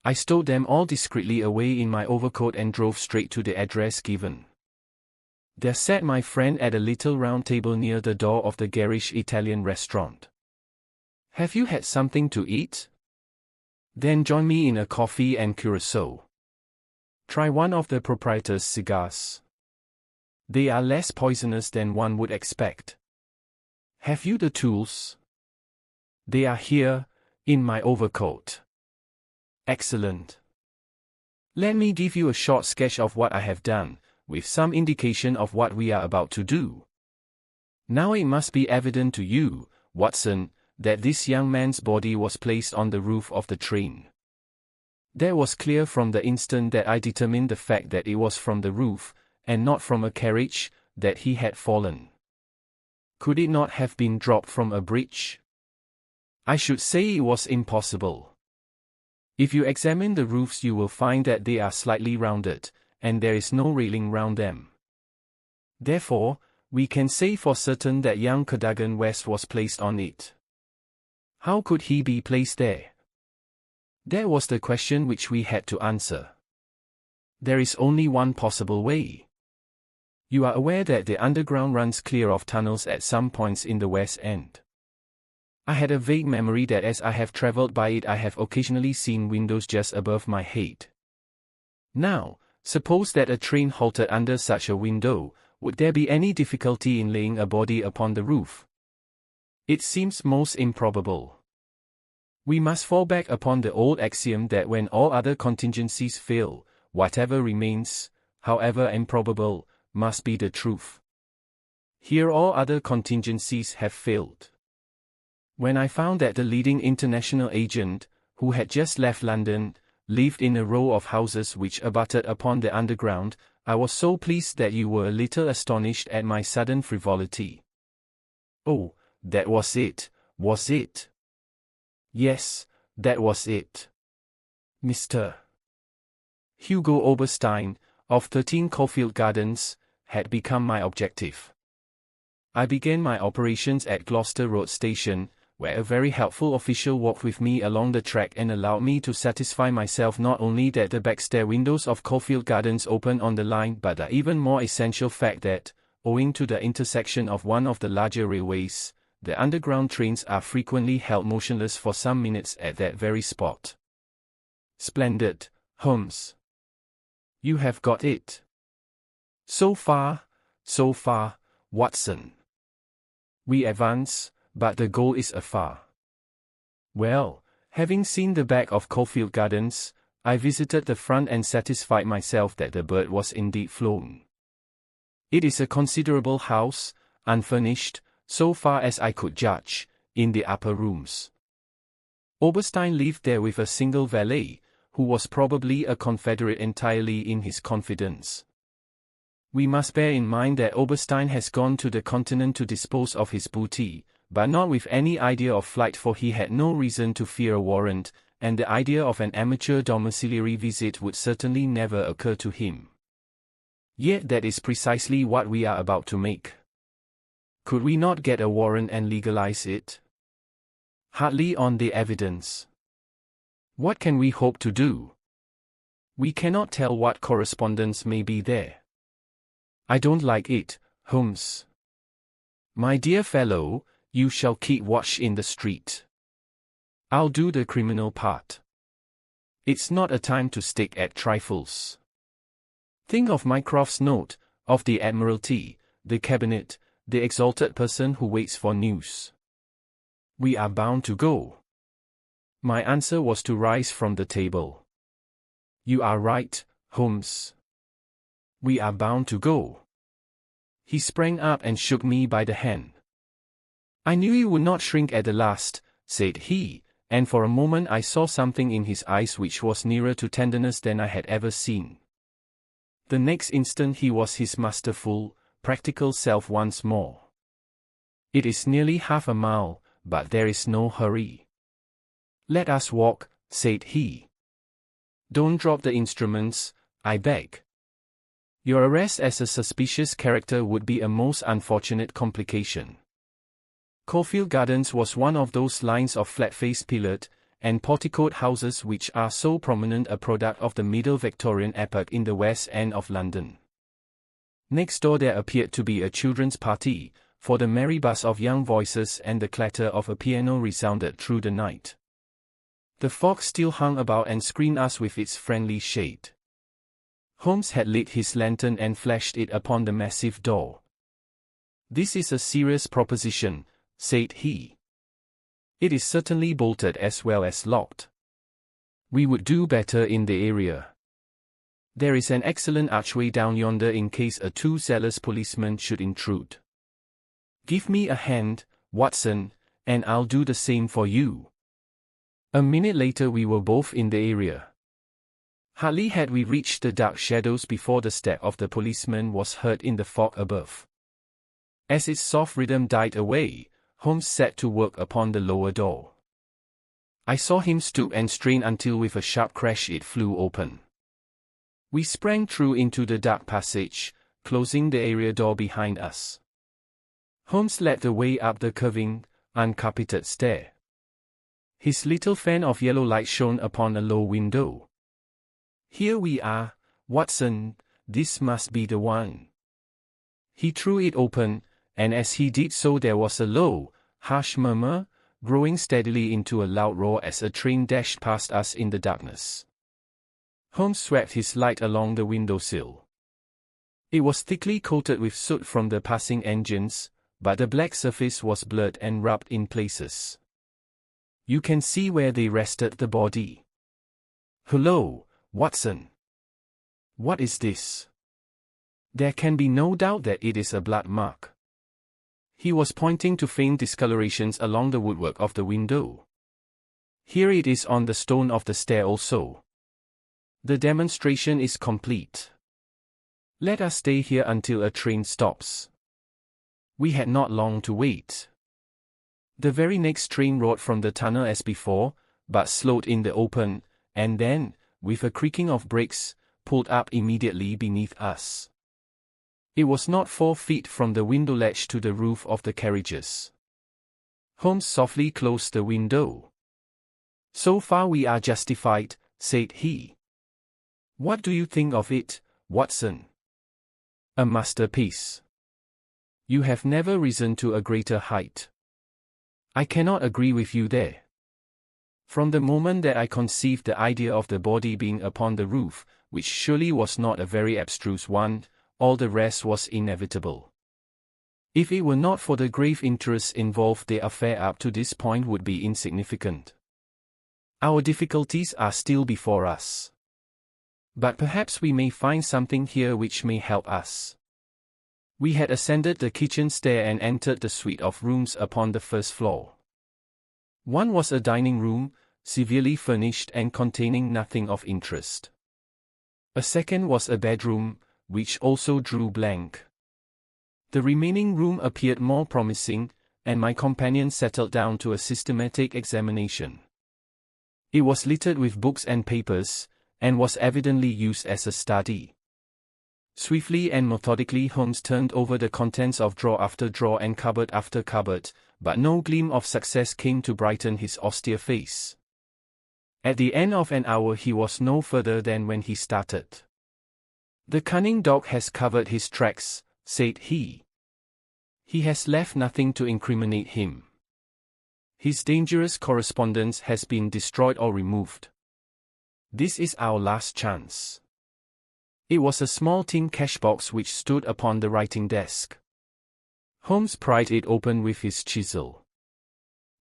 I stowed them all discreetly away in my overcoat and drove straight to the address given. There sat my friend at a little round table near the door of the garish Italian restaurant. Have you had something to eat? Then join me in a coffee and curacao. Try one of the proprietor's cigars. They are less poisonous than one would expect. Have you the tools? They are here, in my overcoat. Excellent. Let me give you a short sketch of what I have done, with some indication of what we are about to do. Now it must be evident to you, Watson, that this young man's body was placed on the roof of the train. That was clear from the instant that I determined the fact that it was from the roof, and not from a carriage, that he had fallen. Could it not have been dropped from a bridge? I should say it was impossible. If you examine the roofs you will find that they are slightly rounded, and there is no railing round them. Therefore, we can say for certain that young Cadogan West was placed on it. How could he be placed there? That was the question which we had to answer. There is only one possible way. You are aware that the underground runs clear of tunnels at some points in the West End. I had a vague memory that as I have travelled by it I have occasionally seen windows just above my head. Now, suppose that a train halted under such a window, would there be any difficulty in laying a body upon the roof? It seems most improbable. We must fall back upon the old axiom that when all other contingencies fail, whatever remains, however improbable, must be the truth. Here all other contingencies have failed. When I found that the leading international agent, who had just left London, lived in a row of houses which abutted upon the underground, I was so pleased that you were a little astonished at my sudden frivolity. Oh, that was it, was it? Yes, that was it. Mr. Hugo Oberstein, of 13 Caulfield Gardens, had become my objective. I began my operations at Gloucester Road Station, where a very helpful official walked with me along the track and allowed me to satisfy myself not only that the backstair windows of Caulfield Gardens open on the line but the even more essential fact that, owing to the intersection of one of the larger railways, the underground trains are frequently held motionless for some minutes at that very spot. Splendid, Holmes. You have got it. So far, Watson. We advance, but the goal is afar. Well, having seen the back of Caulfield Gardens, I visited the front and satisfied myself that the bird was indeed flown. It is a considerable house, unfurnished, so far as I could judge, in the upper rooms. Oberstein lived there with a single valet, who was probably a confederate entirely in his confidence. We must bear in mind that Oberstein has gone to the continent to dispose of his booty, but not with any idea of flight, for he had no reason to fear a warrant, and the idea of an amateur domiciliary visit would certainly never occur to him. Yet that is precisely what we are about to make. Could we not get a warrant and legalize it? Hardly on the evidence. What can we hope to do? We cannot tell what correspondence may be there. I don't like it, Holmes. My dear fellow, you shall keep watch in the street. I'll do the criminal part. It's not a time to stick at trifles. Think of Mycroft's note, of the Admiralty, the Cabinet, the exalted person who waits for news. We are bound to go. My answer was to rise from the table. You are right, Holmes. We are bound to go. He sprang up and shook me by the hand. I knew you would not shrink at the last, said he, and for a moment I saw something in his eyes which was nearer to tenderness than I had ever seen. The next instant he was his masterful, practical self once more. It is nearly half a mile, but there is no hurry. Let us walk, said he. Don't drop the instruments, I beg. Your arrest as a suspicious character would be a most unfortunate complication. Caulfield Gardens was one of those lines of flat-faced pillared and porticoed houses which are so prominent a product of the Middle Victorian epoch in the West End of London. Next door there appeared to be a children's party, for the merry buzz of young voices and the clatter of a piano resounded through the night. The fog still hung about and screened us with its friendly shade. Holmes had lit his lantern and flashed it upon the massive door. This is a serious proposition, said he. It is certainly bolted as well as locked. We would do better in the area. There is an excellent archway down yonder in case a too zealous policeman should intrude. Give me a hand, Watson, and I'll do the same for you. A minute later we were both in the area. Hardly had we reached the dark shadows before the step of the policeman was heard in the fog above. As its soft rhythm died away, Holmes set to work upon the lower door. I saw him stoop and strain until with a sharp crash it flew open. We sprang through into the dark passage, closing the area door behind us. Holmes led the way up the curving, uncarpeted stair. His little fan of yellow light shone upon a low window. Here we are, Watson, this must be the one. He threw it open, and as he did so there was a low, harsh murmur, growing steadily into a loud roar as a train dashed past us in the darkness. Holmes swept his light along the windowsill. It was thickly coated with soot from the passing engines, but the black surface was blurred and rubbed in places. You can see where they rested the body. Hello, Watson. What is this? There can be no doubt that it is a blood mark. He was pointing to faint discolorations along the woodwork of the window. Here it is on the stone of the stair also. The demonstration is complete. Let us stay here until a train stops. We had not long to wait. The very next train roared from the tunnel as before, but slowed in the open, and then, with a creaking of brakes, pulled up immediately beneath us. It was not 4 feet from the window ledge to the roof of the carriages. Holmes softly closed the window. So far we are justified, said he. What do you think of it, Watson? A masterpiece. You have never risen to a greater height. I cannot agree with you there. From the moment that I conceived the idea of the body being upon the roof, which surely was not a very abstruse one, all the rest was inevitable. If it were not for the grave interests involved, the affair up to this point would be insignificant. Our difficulties are still before us. But perhaps we may find something here which may help us. We had ascended the kitchen stair and entered the suite of rooms upon the first floor. One was a dining room, severely furnished and containing nothing of interest. A second was a bedroom, which also drew blank. The remaining room appeared more promising, and my companion settled down to a systematic examination. It was littered with books and papers, and was evidently used as a study. Swiftly and methodically Holmes turned over the contents of drawer after drawer and cupboard after cupboard, but no gleam of success came to brighten his austere face. At the end of an hour he was no further than when he started. The cunning dog has covered his tracks, said he. He has left nothing to incriminate him. His dangerous correspondence has been destroyed or removed. This is our last chance. It was a small tin cash box which stood upon the writing desk. Holmes pried it open with his chisel.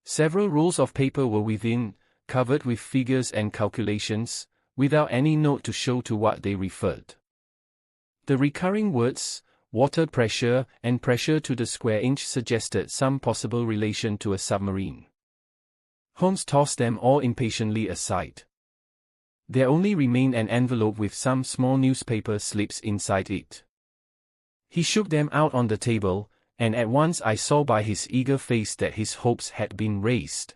Several rolls of paper were within, covered with figures and calculations, without any note to show to what they referred. The recurring words, water pressure and pressure to the square inch, suggested some possible relation to a submarine. Holmes tossed them all impatiently aside. There only remained an envelope with some small newspaper slips inside it. He shook them out on the table, and at once I saw by his eager face that his hopes had been raised.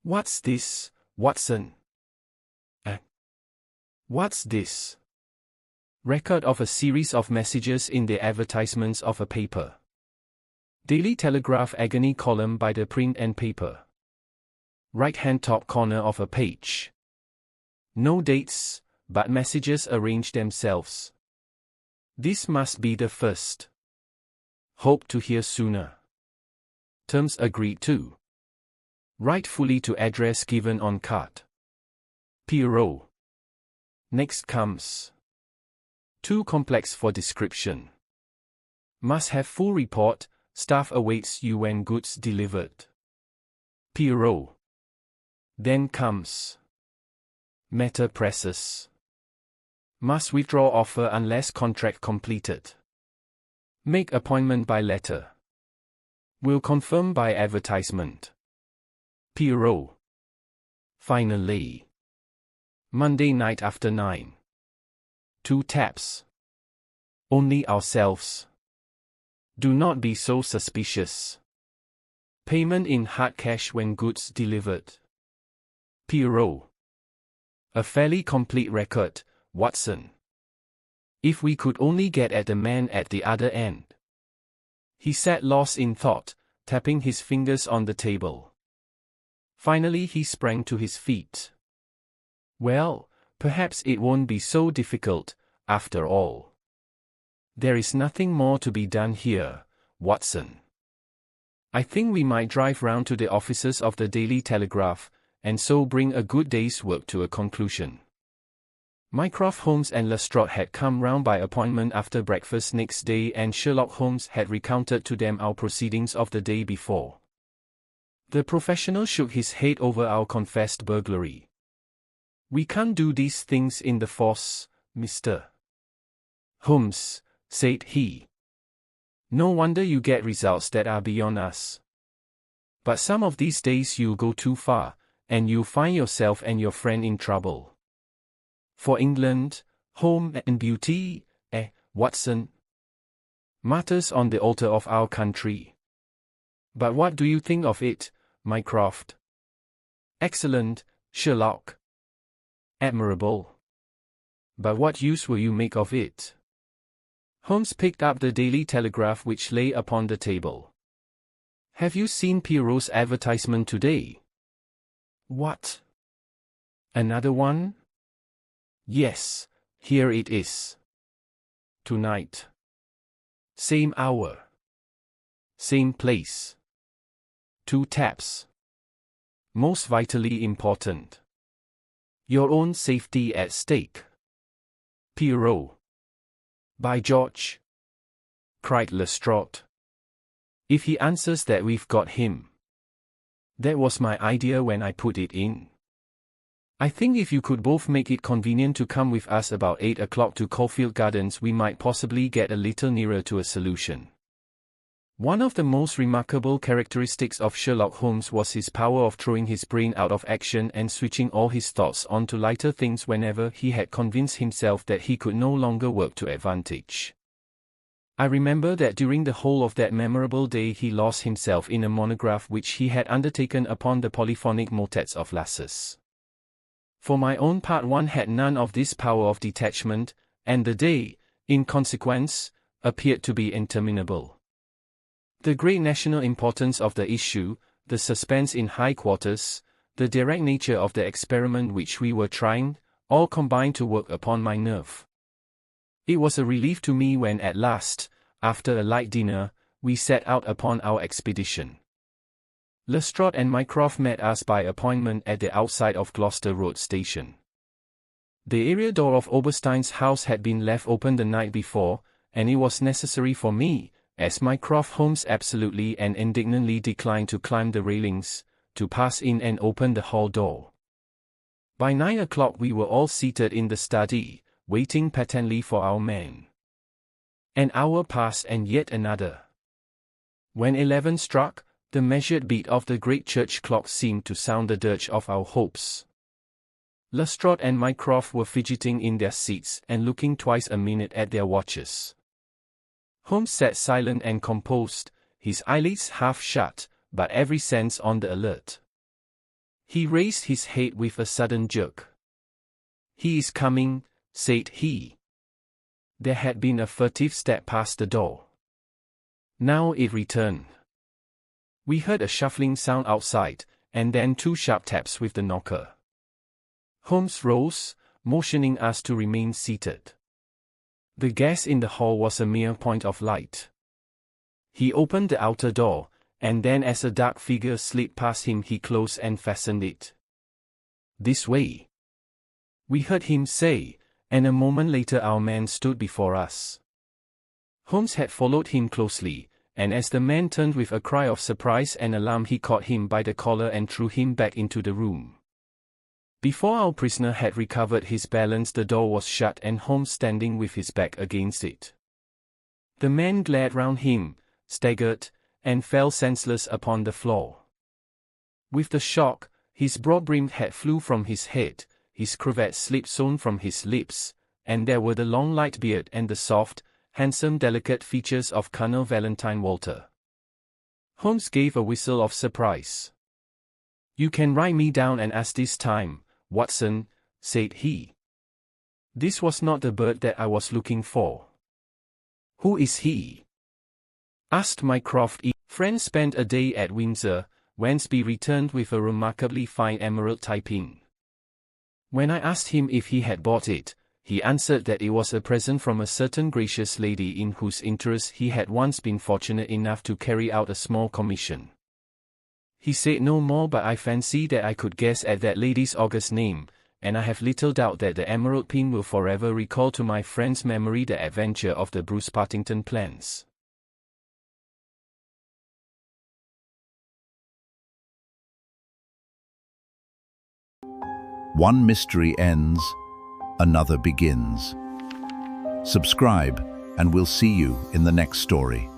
What's this, Watson? What's this? Record of a series of messages in the advertisements of a paper. Daily Telegraph agony column by the print and paper. Right-hand top corner of a page. No dates, but messages arrange themselves. This must be the first. Hope to hear sooner. Terms agreed to. Write fully to address given on card. P.O. Next comes. Too complex for description. Must have full report, staff awaits you when goods delivered. P.O. Then comes. Matter presses. Must withdraw offer unless contract completed. Make appointment by letter. Will confirm by advertisement. Poirot. Finally. Monday night after 9. 2 taps. Only ourselves. Do not be so suspicious. Payment in hard cash when goods delivered. Poirot. A fairly complete record, Watson. If we could only get at the man at the other end. He sat lost in thought, tapping his fingers on the table. Finally he sprang to his feet. Well, perhaps it won't be so difficult, after all. There is nothing more to be done here, Watson. I think we might drive round to the offices of the Daily Telegraph, and so bring a good day's work to a conclusion. Mycroft Holmes and Lestrade had come round by appointment after breakfast next day, and Sherlock Holmes had recounted to them our proceedings of the day before. The professional shook his head over our confessed burglary. We can't do these things in the force, Mr. Holmes, said he. No wonder you get results that are beyond us. But some of these days you'll go too far, and you'll find yourself and your friend in trouble. For England, home and beauty, Watson? Martyrs on the altar of our country. But what do you think of it, Mycroft? Excellent, Sherlock. Admirable. But what use will you make of it? Holmes picked up the Daily Telegraph which lay upon the table. Have you seen Poirot's advertisement today? What? Another one? Yes, here it is. Tonight. Same hour. Same place. 2 taps. Most vitally important. Your own safety at stake. Poirot. By George! Cried Lestrade. If he answers that we've got him. That was my idea when I put it in. I think if you could both make it convenient to come with us about 8 o'clock to Caulfield Gardens, we might possibly get a little nearer to a solution. One of the most remarkable characteristics of Sherlock Holmes was his power of throwing his brain out of action and switching all his thoughts onto lighter things whenever he had convinced himself that he could no longer work to advantage. I remember that during the whole of that memorable day he lost himself in a monograph which he had undertaken upon the polyphonic motets of Lassus. For my own part, one had none of this power of detachment, and the day, in consequence, appeared to be interminable. The great national importance of the issue, the suspense in high quarters, the direct nature of the experiment which we were trying, all combined to work upon my nerve. It was a relief to me when at last, after a light dinner, we set out upon our expedition. Lestrade and Mycroft met us by appointment at the outside of Gloucester Road Station. The area door of Oberstein's house had been left open the night before, and it was necessary for me, as Mycroft Holmes absolutely and indignantly declined to climb the railings, to pass in and open the hall door. By 9 o'clock we were all seated in the study, waiting patently for our man. An hour passed and yet another. When 11 struck, the measured beat of the great church clock seemed to sound the dirge of our hopes. Lestrade and Mycroft were fidgeting in their seats and looking twice a minute at their watches. Holmes sat silent and composed, his eyelids half shut, but every sense on the alert. He raised his head with a sudden jerk. "He is coming," said he. There had been a furtive step past the door. Now it returned. We heard a shuffling sound outside, and then 2 sharp taps with the knocker. Holmes rose, motioning us to remain seated. The gas in the hall was a mere point of light. He opened the outer door, and then as a dark figure slid past him he closed and fastened it. "This way," we heard him say, and a moment later our man stood before us. Holmes had followed him closely, and as the man turned with a cry of surprise and alarm he caught him by the collar and threw him back into the room. Before our prisoner had recovered his balance the door was shut and Holmes standing with his back against it. The man glared round him, staggered, and fell senseless upon the floor. With the shock, his broad-brimmed hat flew from his head, his cravat slipped sewn from his lips, and there were the long light beard and the soft, handsome delicate features of Colonel Valentine Walter. Holmes gave a whistle of surprise. "You can write me down and ask this time, Watson," said he. "This was not the bird that I was looking for." "Who is he?" asked Mycroft. "Friend spent a day at Windsor, whence he returned with a remarkably fine emerald typing. When I asked him if he had bought it, he answered that it was a present from a certain gracious lady in whose interest he had once been fortunate enough to carry out a small commission. He said no more, but I fancy that I could guess at that lady's august name, and I have little doubt that the emerald pin will forever recall to my friend's memory the adventure of the Bruce-Partington plans." One mystery ends, another begins. Subscribe, and we'll see you in the next story.